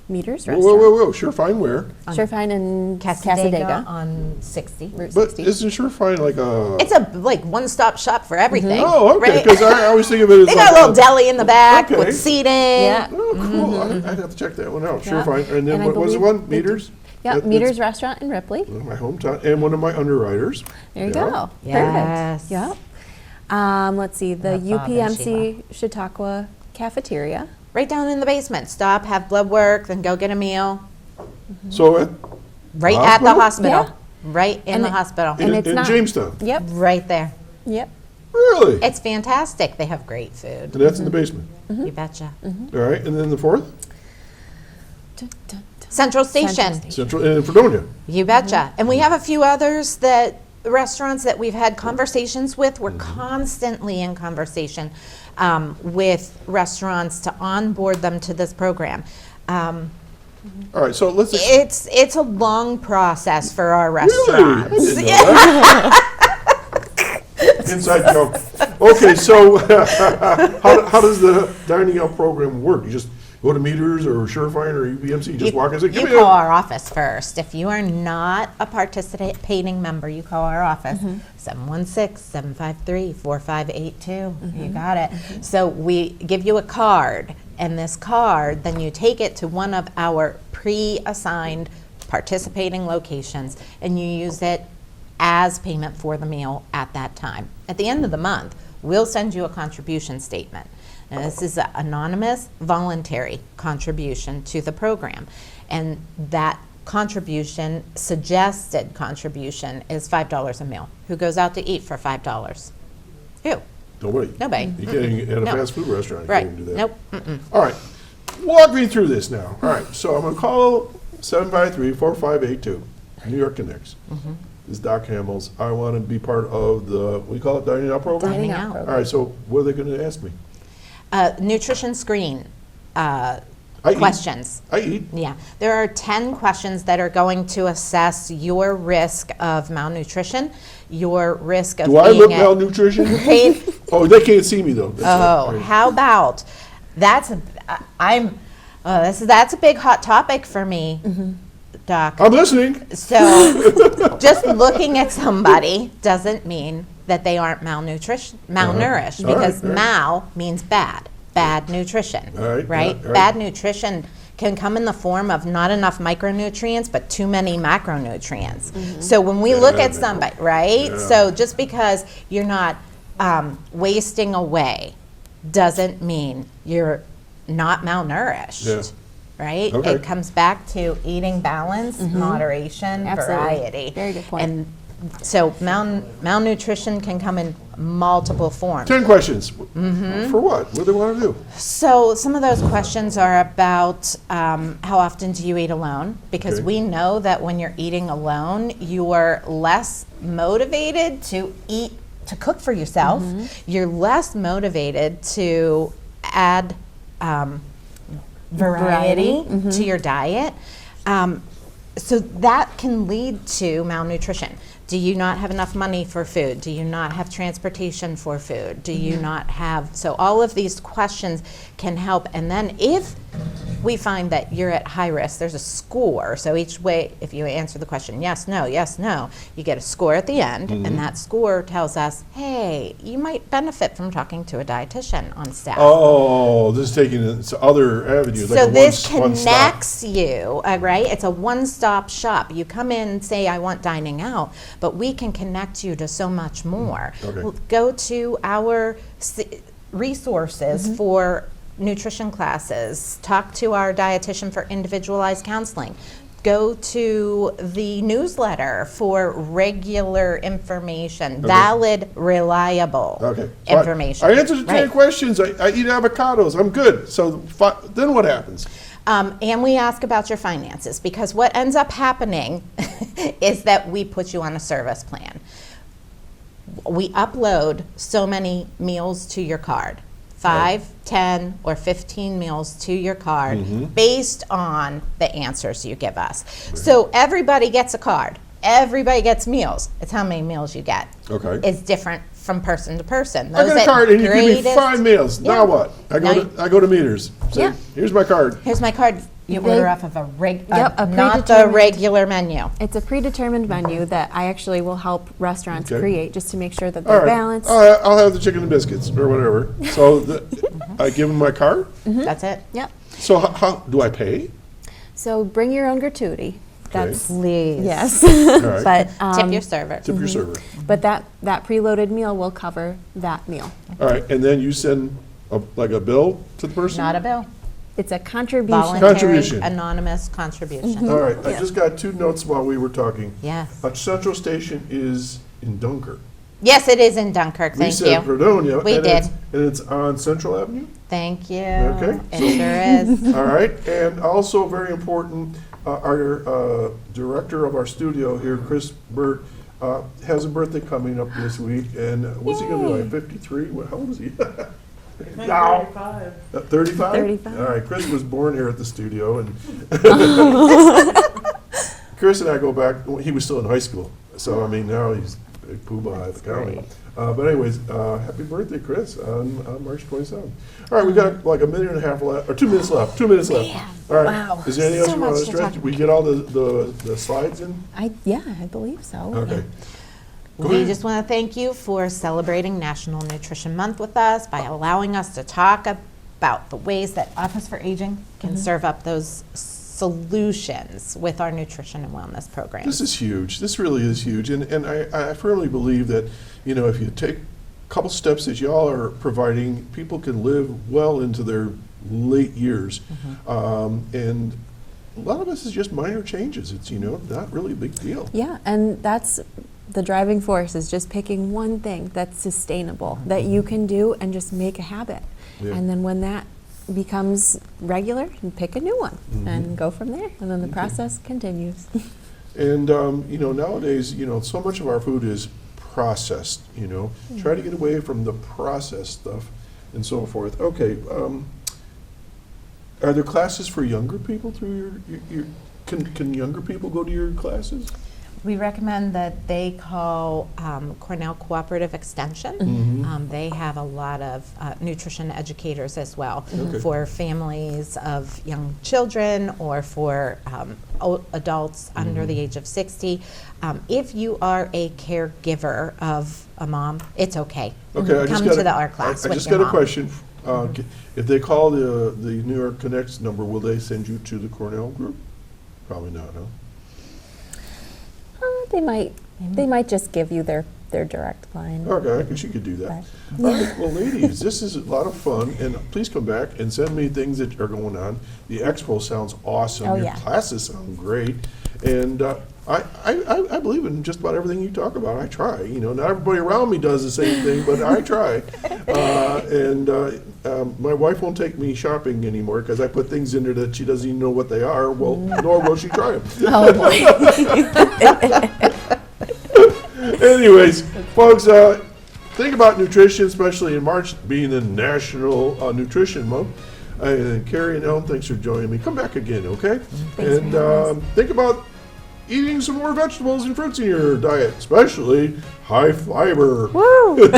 Meters Whoa, Restaurant. whoa, whoa, Surefine where? Surefine in Casadega Casadega. on 60. Route But 60. isn't Surefine like a... It's a like one-stop shop for everything. Oh, okay, right? because I always think of it as They like got a little deli in the back Okay. with seating. Yeah. Oh, cool. I'd have to check that one out. Yeah. Surefine. And then And I what was the believe one? they do- Meters? Yeah, That- Meters Restaurant in Ripley. that's my hometown. And one of my underwriters. There you Yeah. go. Yes. Perfect. Yep. Let's see, the Love Bob and UPMC Chautauqua Cafeteria. Right down in the basement. Stop, have blood work, then go get a meal. So at, Right at the Hospital? hospital. Right in And the it- hospital. And in, it's in not- Jamestown. Yep, Right there. yep. Really? It's fantastic. They have great food. And that's in the basement. You betcha. All right. And then the fourth? Central Station. Central and in Fredonia. You betcha. And we have a few others that restaurants that we've had conversations with. We're constantly in conversation with restaurants to onboard them to this program. All right. So let's... It's a long process for our Really? I restaurants. didn't know that. Inside joke. Okay, so how does the dining out program work? You just go to Meters or Surefine or UPMC, you just walk in and say, You give me call a... our office first. If you are not a participating member, you call our office, 716-753-4582. You got it. So we give you a card, and this card, then you take it to one of our pre-assigned participating locations, and you use it as payment for the meal at that time. At the end of the month, we'll send you a contribution statement. Now, this is an anonymous, voluntary contribution to the program. And that contribution, suggested contribution, is $5 a meal. Who goes out to eat for $5? Who? Nobody. Nobody. You can't even, at a No. fast food restaurant, you Right. can't even do that. Nope. Mm-mm. All right. Walk me through this now. All right. So I'm going to call 753-4582, New York Connects. This is Doc Hamels. I want to be part of the, we call it dining out program? Dining out out. program. All right. So what are they going to ask me? Nutrition screen I questions. I eat. Yeah, there are 10 questions that are going to assess your risk of malnutrition, your risk of Do I being look at malnutrition? pain. Oh, they can't see me though. That's Oh, right. how about that's that's a big hot topic for me, Doc. I'm listening. So just looking at somebody doesn't mean that they aren't malnourished, All because right. mal means bad nutrition, All right, right? all right. Bad nutrition can come in the form of not enough micronutrients, but too many macronutrients. So when we look at somebody, right? Yeah. So just because you're not wasting away doesn't mean you're not malnourished. Yeah. Right? Okay. It comes back to eating balance, moderation, Absolutely. variety. Very good point. And so malnutrition can come in multiple forms. 10 questions. For what? What do they want to do? So some of those questions are about how often do you eat alone? Because Okay. we know that when you're eating alone, you are less motivated to cook for yourself. You're less motivated to add variety to your diet. So that can lead to malnutrition. Do you not have enough money for food? Do you not have transportation for food? Do you not have, so all of these questions can help. And then if we find that you're at high risk. There's a score. So each way, if you answer the question yes, no, you get a score at the end. Mm-hmm. And that score tells us, hey, you might benefit from talking to a dietitian on staff. Oh, this is taking it to other avenues. So like a this one stop. connects you, right? It's a one-stop shop. You come in and say, I want dining out, but we can connect you to so much more. Okay. Go to our resources for nutrition classes. Talk to our dietitian for individualized counseling. Go to the newsletter for regular information, valid, reliable Okay. So information. I answered the 10 Right. questions. I eat avocados. I'm good. So then what happens? And we ask about your finances, because what ends up happening is that we put you on a service plan. We upload so many meals to your card, 5, 10, or 15 meals to your card based on the answers you give us. So everybody gets a card. Everybody gets meals. It's how many meals you get. Okay. It's different from person to person. I Those get a at card and you give me greatest- 5 meals. Yeah. Now what? I go to Meters. Say, Yeah. here's my card. Here's my card. You They- order off of a Yep, a not the predetermined- regular menu. It's a predetermined menu that I actually will help restaurants Okay. create just to make sure that All they're right. balanced. I'll have the chicken and biscuits or whatever. So I give them my card. That's it. Yep. So how do I pay? So bring your own gratuity. That's Please. yes. All right. But Tip your server. Tip your server. but that preloaded meal will cover that meal. All right, and then you send a bill to the person? Not a bill. It's a contribution. Voluntary, Contribution. anonymous contribution. All right, I just got 2 notes while we were talking. Yes. Central Station is in Dunkirk. Yes, it is in Dunkirk. We Thank said you. Fredonia. We and did. It's on Central Avenue? Thank you. Okay. It sure is. All right, and also very important, our director of our studio here, Chris Burt, has a birthday coming up this week, and what's he gonna be, like 53? How old is he? 35. 35? 35. All right, Chris was born here at the studio, and Chris and I go back, he was still in high school, so I mean, now he's a big poobah at the county. But anyways, happy birthday, Chris, on March 27th. All right, we got like a minute and a half left, or 2 minutes left, 2 minutes left. All right, Wow. is there anything else So you want much to to stretch? talk We get all the slides in? I believe so. Okay. Go We ahead. just want to thank you for celebrating National Nutrition Month with us by allowing us to talk about the ways that Office for Aging can serve up those solutions with our nutrition and wellness programs. This is huge. This really is huge. And I firmly believe that, if you take a couple steps that y'all are providing, people can live well into their late years. And a lot of this is just minor changes. It's, not really a big deal. Yeah, and that's the driving force, is just picking one thing that's sustainable that you can do and just make a habit. Yeah. And then when that becomes regular, you pick a new one and go from there. And then the process continues. And, nowadays, so much of our food is processed, Try to get away from the processed stuff and so forth. Okay, are there classes for younger people through your can younger people go to your classes? We recommend that they call Cornell Cooperative Extension. They have a lot of nutrition educators as well for families of young children or for adults under the age of 60. If you are a caregiver of a mom, it's okay. Okay, Come to the art class I with just your got a mom. question. If they call the New York Connects number, will they send you to the Cornell group? Probably not, huh? They might just give you their direct line. Okay, I guess you could do that. But- All right, well, ladies, this is a lot of fun, and please come back and send me things that are going on. The expo sounds awesome. Oh, Your yeah. classes sound great, and I believe in just about everything you talk about. I try, not everybody around me does the same thing, but I try. My wife won't take me shopping anymore because I put things in there that she doesn't even know what they are. Well, nor will she try them. Oh, boy. Anyways, folks, think about nutrition, especially in March being the National Nutrition Month. And Carrie and Ellen, thanks for joining me. Come back again, okay? And think about eating some more vegetables and fruits in your diet, especially high fiber. Woo!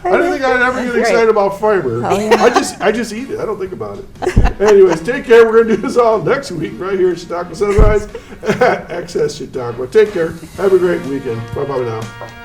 I didn't think I never get Great. excited about fiber. Oh, yeah. I just eat it. I don't think about it. Anyways, take care. We're gonna do this all next week right here at Chautauqua Sunrise at Access Chautauqua. Take care. Have a great weekend. Bye bye now.